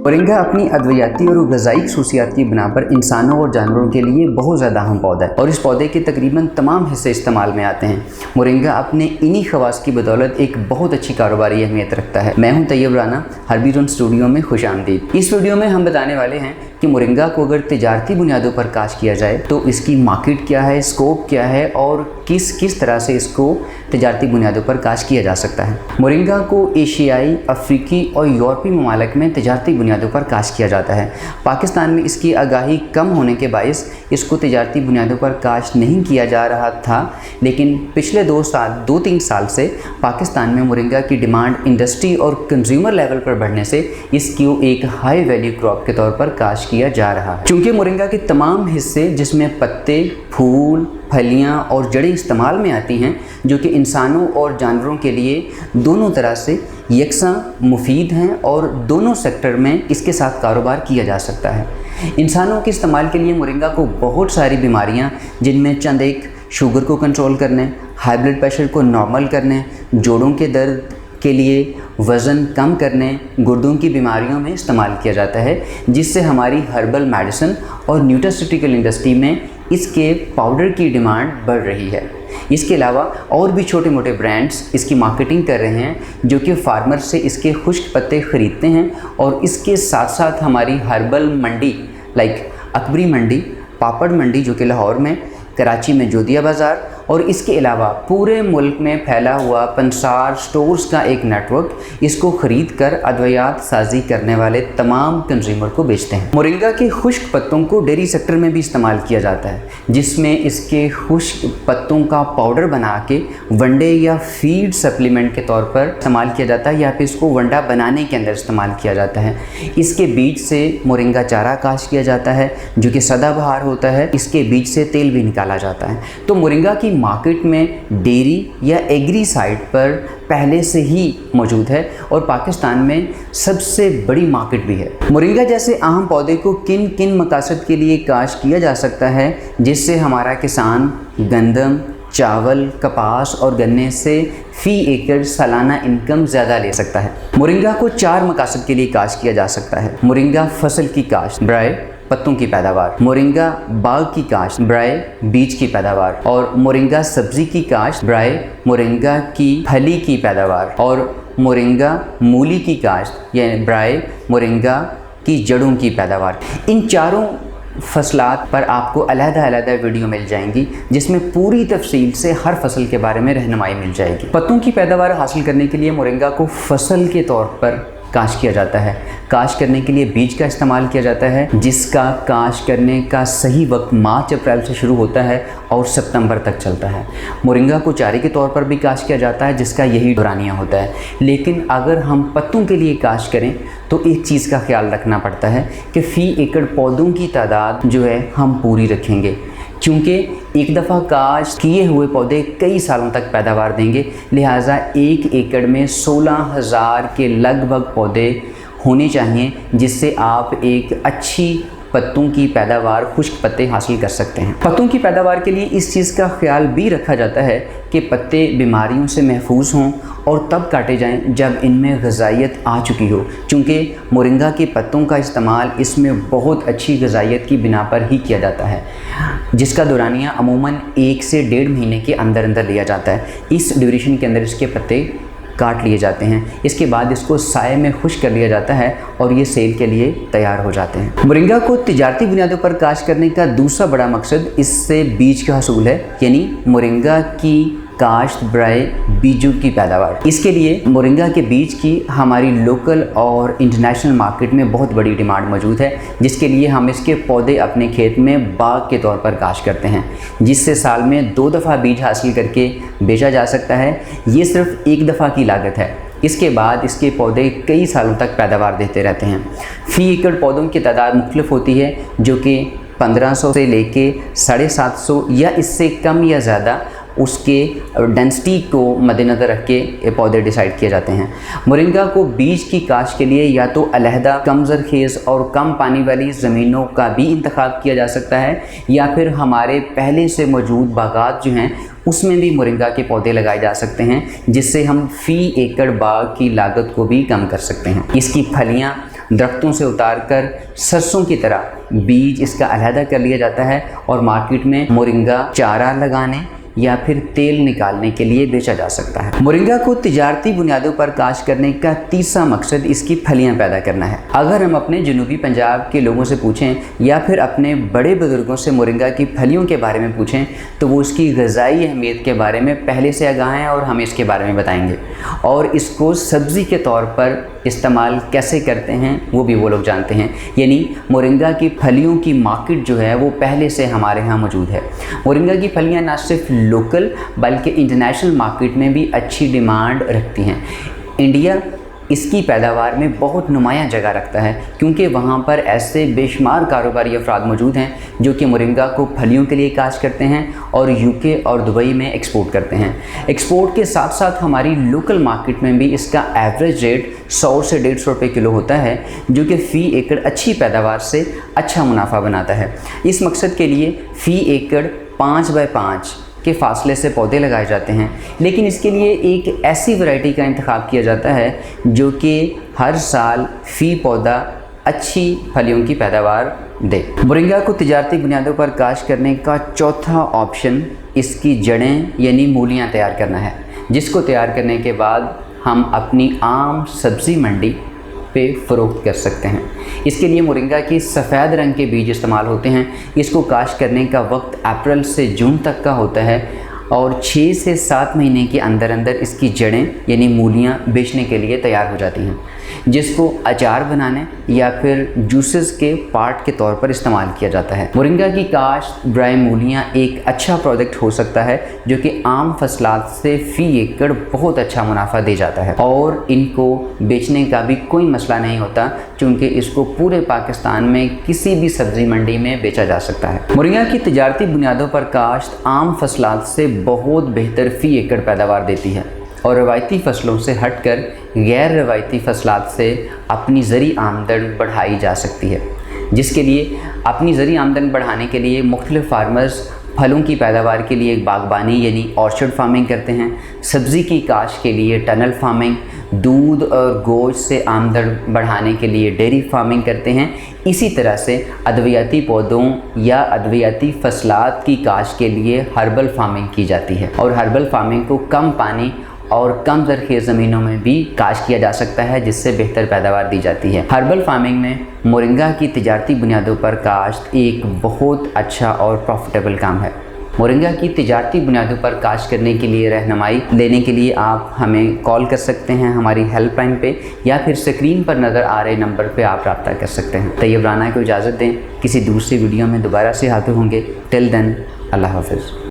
Moringa अपनी अद्वियाती और ग़िज़ाई ख़ुसूसियात की बिना पर इंसानों और जानवरों के लिए बहुत ज़्यादा अहम पौधा है और इस पौधे के तकरीबन तमाम हिस्से इस्तेमाल में आते हैं। मोरिंगा अपने इन्हीं ख़वास की बदौलत एक बहुत अच्छी कारोबारी अहमियत रखता है। मैं हूं तैयब राना, हर्बी स्टूडियो में खुशामदीद। इस वीडियो में हम बताने वाले हैं कि मोरिंगा को अगर तिजारती बुनियादों पर काश्त किया जाए तो इसकी मार्केट क्या है, स्कोप क्या है और किस तरह से इसको तिजारती बुनियादों पर काश्त किया जा सकता है। मोरिंगा को एशियाई, अफ्रीकी और यूरोपीय ममालिक में तिजारती बुनियादों पर काश्त किया जाता है। पाकिस्तान में इसकी आगाही कम होने के बायस इसको तिजारती बुनियादों पर काश्त नहीं किया जा रहा था, लेकिन पिछले 2-3 साल से पाकिस्तान में मोरिंगा की डिमांड इंडस्ट्री और कंज्यूमर लेवल पर बढ़ने से इसको एक हाई वैल्यू क्रॉप के तौर पर काश्त किया जा रहा है। चूँकि मोरिंगा के तमाम हिस्से जिसमें पत्ते, फूल, फलियां और जड़ें इस्तेमाल में आती हैं, जो कि इंसानों और जानवरों के लिए दोनों तरह से यकसां मुफीद हैं और दोनों सेक्टर में इसके साथ कारोबार किया जा सकता है। इंसानों के इस्तेमाल के लिए मोरिंगा को बहुत सारी बीमारियां, जिनमें चंद एक शुगर को कंट्रोल करने, हाई ब्लड प्रेशर को नॉर्मल करने, जोड़ों के दर्द के लिए, वज़न कम करने, गुर्दों की बीमारियों में इस्तेमाल किया जाता है, जिससे हमारी हर्बल मेडिसिन और न्यूट्रास्यूटिकल इंडस्ट्री में इसके पाउडर की डिमांड बढ़ रही है। इसके अलावा और भी छोटे मोटे ब्रांड्स इसकी मार्केटिंग कर रहे हैं, जो कि फार्मर से इसके खुश्क पत्ते ख़रीदते हैं और इसके साथ साथ हमारी हर्बल मंडी लाइक अकबरी मंडी, पापड़ मंडी जो कि लाहौर में, कराची में जोदिया बाज़ार और इसके अलावा पूरे मुल्क में फैला हुआ पंसार स्टोर्स का एक नेटवर्क इसको ख़रीद कर अद्वियात साजी करने वाले तमाम कंज्यूमर को बेचते हैं। मोरिंगा के खुश्क पत्तों को डेयरी सेक्टर में भी इस्तेमाल किया जाता है, जिसमें इसके खुश्क पत्तों का पाउडर बना के वनडे या फीड सप्लीमेंट के तौर पर इस्तेमाल किया जाता है, या फिर इसको वंडा बनाने के अंदर इस्तेमाल किया जाता है। इसके बीज से मोरिंगा चारा काश्त किया जाता है, जो कि सदाबहार होता है। इसके बीज से तेल भी निकाला जाता है। तो मोरिंगा की मार्केट में डेयरी या एग्री साइड पर पहले से ही मौजूद है और पाकिस्तान में सबसे बड़ी मार्केट भी है। मोरिंगा जैसे अहम पौधे को किन किन मकासद के लिए काश्त किया जा सकता है, जिससे हमारा किसान गंदम, चावल, कपास और गन्ने से फ़ी एकड़ सालाना इनकम ज़्यादा ले सकता है। मोरिंगा को 4 मकासद के लिए काश्त किया जा सकता है। मोरिंगा फसल की काश्त बराए पत्तों की पैदावार, मोरिंगा बाग की काश्त बराए बीज की पैदावार और मोरिंगा सब्जी की काश्त बराए मोरिंगा की फली की पैदावार और मोरिंगा मूली की काश्त यानी बराए मोरिंगा की जड़ों की पैदावार। इन चारों फसलात पर आपको अलग-अलग वीडियो मिल जाएंगी, जिसमें पूरी तफसील से हर फसल के बारे में रहनुमाई मिल जाएगी। पत्तों की पैदावार हासिल करने के लिए मोरिंगा को फसल के तौर पर काश्त किया जाता है। काश्त करने के लिए बीज का इस्तेमाल किया जाता है, जिसका काश्त करने का सही वक्त मार्च अप्रैल से शुरू होता है और सितंबर तक चलता है। मोरिंगा को चारे के तौर पर भी काश्त किया जाता है, जिसका यही दौरानिया होता है। लेकिन अगर हम पत्तों के लिए काश्त करें तो एक चीज़ का ख्याल रखना पड़ता है कि फ़ी एकड़ पौधों की तादाद जो है हम पूरी रखेंगे, क्योंकि एक दफ़ा काश्त किए हुए पौधे कई सालों तक पैदावार देंगे। लिहाजा 1 एकड़ में 16,000 के लगभग पौधे होने चाहिए, जिससे आप एक अच्छी पत्तों की पैदावार, खुश्क पत्ते हासिल कर सकते हैं। पत्तों की पैदावार के लिए इस चीज़ का ख्याल भी रखा जाता है कि पत्ते बीमारियों से महफूज हों और तब काटे जाएं जब इनमें ग़िज़ाइयत आ चुकी हो, क्योंकि मोरिंगा के पत्तों का इस्तेमाल इसमें बहुत अच्छी ग़िज़ाइयत की बिना पर ही किया जाता है, जिसका दौरानिया अमूमन 1 से 1.5 महीने के अंदर लिया जाता है। इस ड्यूरेशन के अंदर इसके पत्ते काट लिए जाते हैं। इसके बाद इसको साए में खुश्क कर लिया जाता है और ये सेल के लिए तैयार हो जाते हैं। मोरिंगा को तिजारती बुनियादों पर काश्त करने का दूसरा बड़ा मकसद इससे बीज का हसूल है, यानी मोरिंगा की काश्त बराए बीजों की पैदावार। इसके लिए मोरिंगा के बीज की हमारी लोकल और इंटरनेशनल मार्केट में बहुत बड़ी डिमांड मौजूद है, जिसके लिए हम इसके पौधे अपने खेत में बाग के तौर पर काश्त करते हैं, जिससे साल में 2 दफ़ा बीज हासिल करके बेचा जा सकता है। ये सिर्फ 1 दफ़ा की लागत है। इसके बाद इसके पौधे कई सालों तक पैदावार देते रहते हैं। फ़ी एकड़ पौधों की तादाद मुख्तलिफ होती है, जो कि 1500 से लेके 750 या इससे कम या ज़्यादा उसके डेंसिटी को मद्देनज़र रख के ये पौधे डिसाइड किए जाते हैं। मोरिंगा को बीज की काश्त के लिए या तो अलहदा कम ज़रख़ेज़ और कम पानी वाली ज़मीनों का भी इंतखाब किया जा सकता है, या फिर हमारे पहले से मौजूद बागात जो हैं उसमें भी मोरिंगा के पौधे लगाए जा सकते हैं, जिससे हम फ़ी एकड़ बाग की लागत को भी कम कर सकते हैं। इसकी फलियाँ दरख्तों से उतारकर सरसों की तरह बीज इसका अलहदा कर लिया जाता है और मार्केट में मोरिंगा चारा लगाने या फिर तेल निकालने के लिए बेचा जा सकता है। मोरिंगा को तिजारती बुनियादों पर काश्त करने का तीसरा मकसद इसकी फलियां पैदा करना है। अगर हम अपने जनूबी पंजाब के लोगों से पूछें या फिर अपने बड़े बुजुर्गों से मोरिंगा की फलियों के बारे में पूछें तो वो इसकी ग़िज़ाई अहमियत के बारे में पहले से आगाह हैं और हमें इसके बारे में बताएंगे, और इसको सब्ज़ी के तौर पर इस्तेमाल कैसे करते हैं वो भी वो लोग जानते हैं। यानी मोरिंगा की फलियों की मार्केट जो है वो पहले से हमारे यहाँ मौजूद है। मोरिंगा की फलियाँ ना सिर्फ लोकल बल्कि इंटरनेशनल मार्केट में भी अच्छी डिमांड रखती हैं। इंडिया इसकी पैदावार में बहुत नुमायाँ जगह रखता है क्योंकि वहाँ पर ऐसे बेशुमार कारोबारी अफराद मौजूद हैं जो कि मोरिंगा को फलियों के लिए काश्त करते हैं और यूके और दुबई में एक्सपोर्ट करते हैं। एक्सपोर्ट के साथ साथ हमारी लोकल मार्केट में भी इसका एवरेज रेट 100 से 150 रुपये किलो होता है, जो कि फ़ी एकड़ अच्छी पैदावार से अच्छा मुनाफा बनाता है। इस मकसद के लिए फ़ी एकड़ 5 बाय 5 के फासले से पौधे लगाए जाते हैं, लेकिन इसके लिए एक ऐसी वैरायटी का इंतखाब किया जाता है जो कि हर साल फ़ी पौधा अच्छी फलियों की पैदावार दे। मोरिंगा को तिजारती बुनियादों पर काश्त करने का चौथा ऑप्शन इसकी जड़ें यानी मूलियाँ तैयार करना है, जिसको तैयार करने के बाद हम अपनी आम सब्ज़ी मंडी पे फ़रोख्त कर सकते हैं। इसके लिए मोरिंगा की सफ़ेद रंग के बीज इस्तेमाल होते हैं। इसको काश्त करने का वक्त अप्रैल से जून तक का होता है और 6 से 7 महीने के अंदर अंदर इसकी जड़ें यानी मूलियाँ बेचने के लिए तैयार हो जाती हैं, जिसको अचार बनाने या फिर जूसेस के पार्ट के तौर पर इस्तेमाल किया जाता है। मोरिंगा की काश्त ड्राई मूलियाँ एक अच्छा प्रोडक्ट हो सकता है जो कि आम फसलात से फ़ी एकड़ बहुत अच्छा मुनाफा दे जाता है और इनको बेचने का भी कोई मसला नहीं होता क्योंकि इसको पूरे पाकिस्तान में किसी भी सब्ज़ी मंडी में बेचा जा सकता है। मोरिंगा की तिजारती बुनियादों पर काश्त आम फसलात से बहुत बेहतर फ़ी एकड़ पैदावार देती है और रवायती फ़सलों से हटकर गैर रवायती फसलात से अपनी ज़री आमदन बढ़ाई जा सकती है, जिसके लिए अपनी ज़री आमदन बढ़ाने के लिए मुख्तलिफ़ फार्मर्स फलों की पैदावार के लिए बागबानी यानी ऑर्चर्ड फार्मिंग करते हैं, सब्ज़ी की काश्त के लिए टनल फार्मिंग, दूध और गोश्त से आमदन बढ़ाने के लिए डेयरी फार्मिंग करते हैं। इसी तरह से अद्वियाती पौधों या अद्वियाती फसलात की काश्त के लिए हर्बल फार्मिंग की जाती है और हर्बल फार्मिंग को कम पानी और कम ज़रख़ीज़ ज़मीनों में भी काश्त किया जा सकता है, जिससे बेहतर पैदावार दी जाती है। हर्बल फार्मिंग में मोरिंगा की तिजारती बुनियादों पर काश्त एक बहुत अच्छा और प्रॉफिटेबल काम है। मोरिंगा की तिजारती बुनियादों पर काश्त करने के लिए रहनुमाई लेने के लिए आप हमें कॉल कर सकते हैं हमारी हेल्पलाइन पे, या फिर स्क्रीन पर नज़र आ रहे नंबर पे आप रब्ता कर सकते हैं। तैयब राना को इजाज़त दें, किसी दूसरी वीडियो में दोबारा से हाजिर होंगे। टिल देन अल्लाह हाफ़िज़।